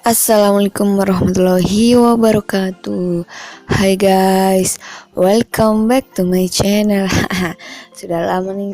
Assalamualaikum warahmatullahi wabarakatuh. Hai guys, welcome back to my channel. Sudah lama nih.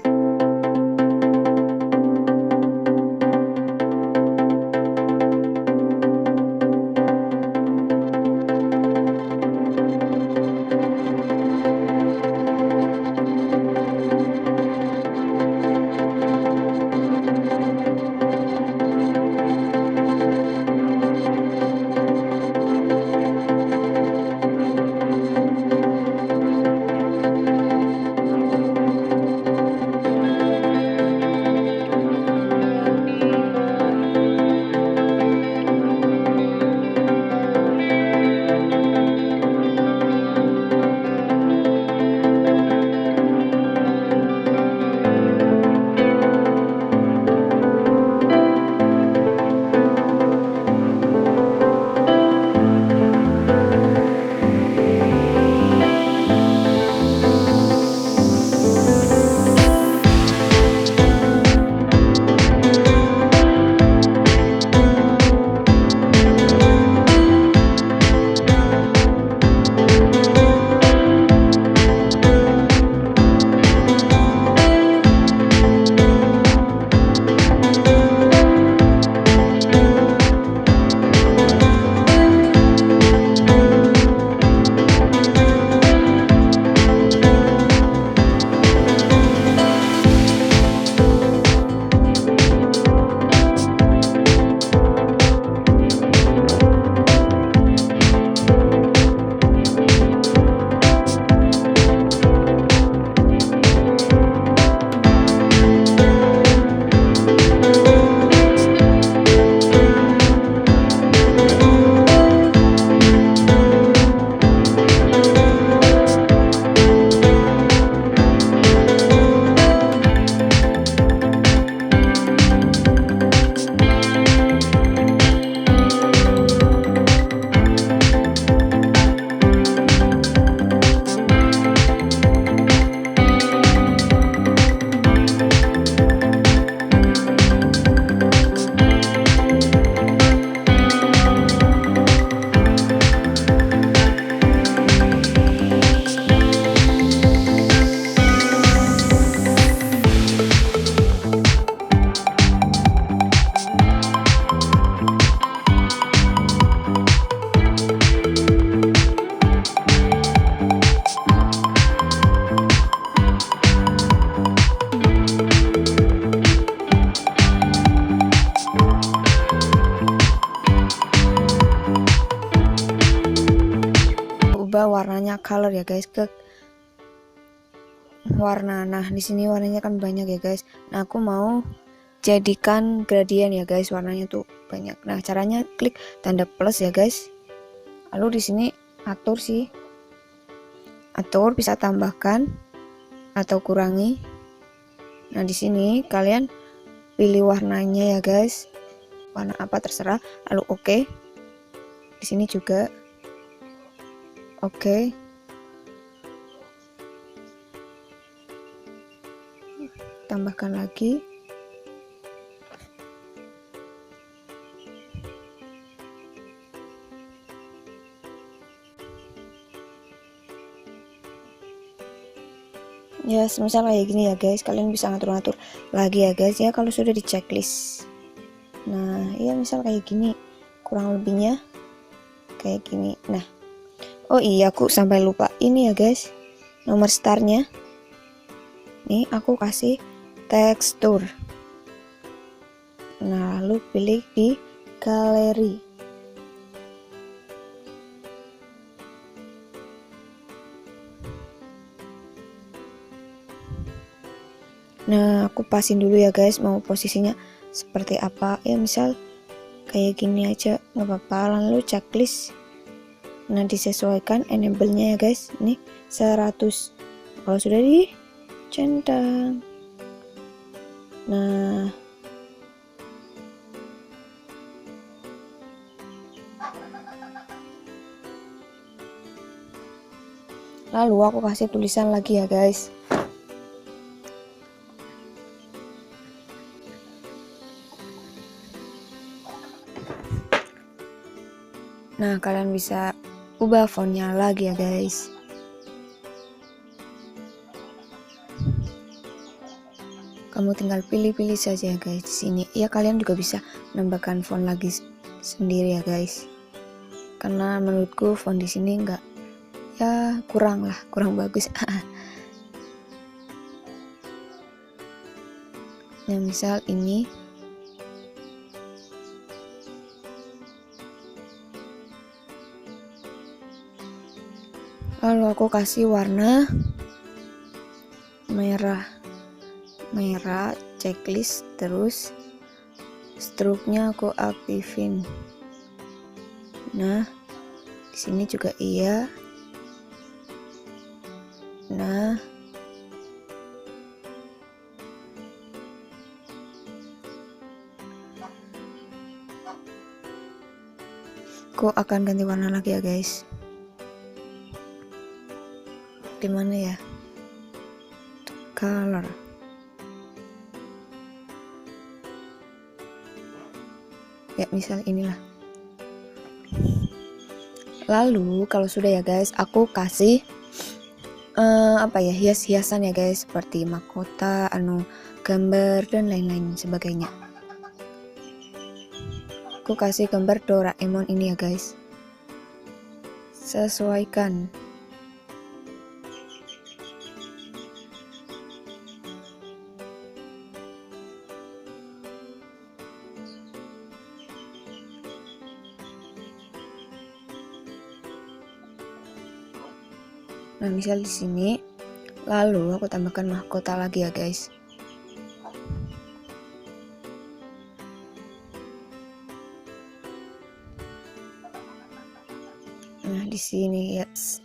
Ubah warnanya color ya guys ke warna. Nah, di sini warnanya kan banyak ya guys. Nah, aku mau jadikan gradien ya guys, warnanya tuh banyak. Nah, caranya klik tanda plus ya guys. Lalu di sini atur sih. Atur, bisa tambahkan atau kurangi. Nah, di sini kalian pilih warnanya ya guys. Warna apa terserah. Lalu oke. Di sini juga oke. Tambahkan lagi. Ya, semisal kayak gini ya guys, kalian bisa ngatur-ngatur lagi ya guys ya kalau sudah di checklist. Nah, ya misal kayak gini, kurang lebihnya kayak gini. Nah, oh iya, aku sampai lupa ini ya guys, nomor startnya. Nih aku kasih tekstur. Nah, lalu pilih di galeri. Nah, aku pasin dulu ya guys, mau posisinya seperti apa. Ya misal kayak gini aja nggak apa-apa. Lalu checklist. Nah, disesuaikan enable-nya ya guys. Ini 100. Kalau sudah dicentang. Nah, lalu aku kasih tulisan lagi ya guys. Nah, kalian bisa ubah fontnya lagi ya guys. Kamu tinggal pilih-pilih saja ya guys di sini. Ya kalian juga bisa menambahkan font lagi sendiri ya guys. Karena menurutku font di sini enggak, ya kurang bagus. Nah, misal ini. Lalu aku kasih warna merah checklist, terus stroke-nya aku aktifin. Nah, di sini juga iya. Nah, aku akan ganti warna lagi ya guys. Dimana ya? Color. Ya misal inilah. Lalu kalau sudah ya guys, aku kasih hias-hiasan ya guys, seperti mahkota, gambar dan lain-lain sebagainya. Aku kasih gambar Doraemon ini ya guys. Sesuaikan. Nah, misal di sini, lalu aku tambahkan mahkota lagi ya guys. Nah, di sini yes.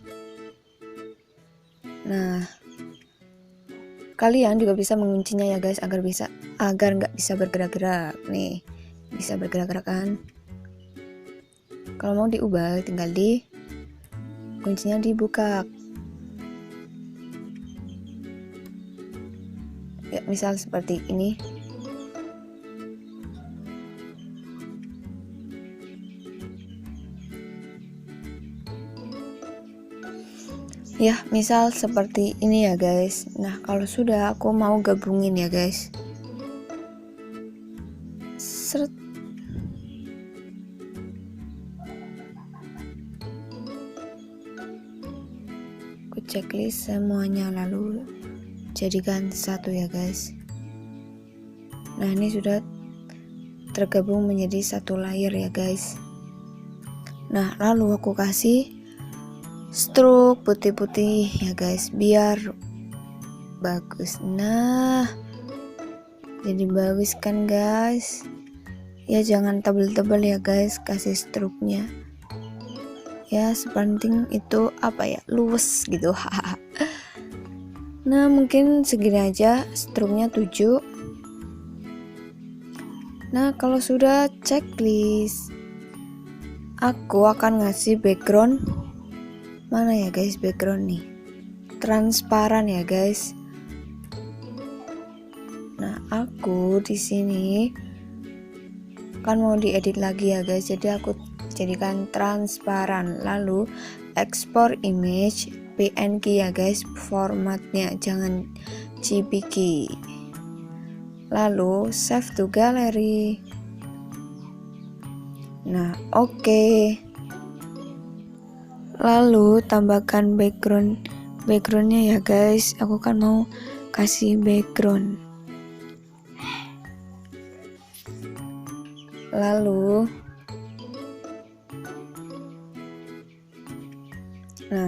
Nah, kalian juga bisa menguncinya ya guys, agar nggak bisa bergerak-gerak. Nih, bisa bergerak-gerak kan? Kalau mau diubah, tinggal di kuncinya dibuka. Ya, misal seperti ini. Ya, misal seperti ini ya guys. Nah, kalau sudah aku mau gabungin ya guys. Seret. Aku checklist semuanya lalu jadikan satu ya guys. Nah, ini sudah tergabung menjadi satu layer ya guys. Nah, lalu aku kasih stroke putih-putih ya guys, biar bagus. Nah, jadi bagus kan guys. Ya jangan tebel-tebel ya guys, kasih stroke-nya. Ya sepenting itu luwes gitu. Nah, mungkin segini aja, stroke-nya 7. Nah, kalau sudah checklist, aku akan ngasih background. Mana ya guys background nih? Transparan ya guys. Nah, aku di sini kan mau diedit lagi ya guys, jadi aku jadikan transparan. Lalu export image PNG ya guys, formatnya jangan JPG. Lalu save to gallery. Nah, oke. Lalu tambahkan backgroundnya ya guys. Aku kan mau kasih background. Lalu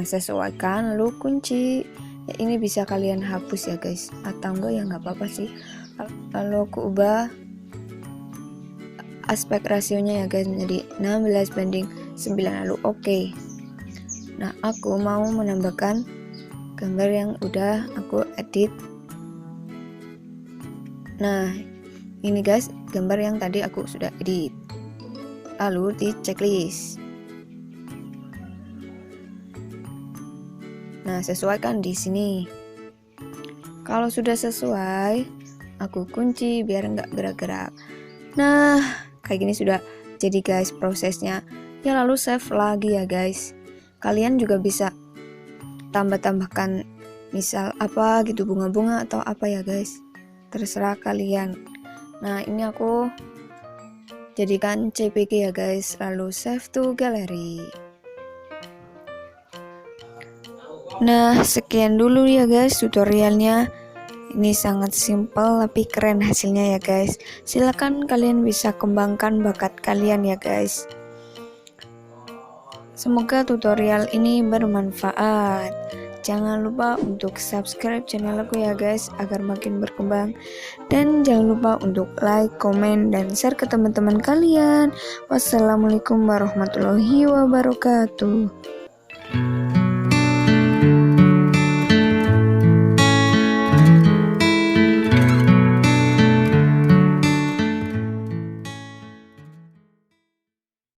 sesuaikan, lalu kunci. Ya, ini bisa kalian hapus ya guys, atau enggak ya nggak apa-apa sih. Lalu aku ubah aspek rasionya ya guys menjadi 16:9. Lalu oke. Nah, aku mau menambahkan gambar yang udah aku edit. Nah, ini guys gambar yang tadi aku sudah edit. Lalu di checklist. Nah, sesuaikan di sini. Kalau sudah sesuai, aku kunci biar nggak gerak-gerak. Nah, kayak gini sudah jadi guys prosesnya. ya lalu save lagi ya guys. Kalian juga bisa tambah-tambahkan misal apa gitu, bunga-bunga atau apa ya guys, terserah kalian. Nah ini aku jadikan CPG ya guys, lalu save to gallery. Nah sekian dulu ya guys tutorialnya. Ini sangat simple tapi keren hasilnya ya guys. Silakan kalian bisa kembangkan bakat kalian ya guys. Semoga tutorial ini bermanfaat. Jangan lupa untuk subscribe channel aku ya guys agar makin berkembang. Dan jangan lupa untuk like, komen, dan share ke teman-teman kalian. Wassalamualaikum warahmatullahi wabarakatuh.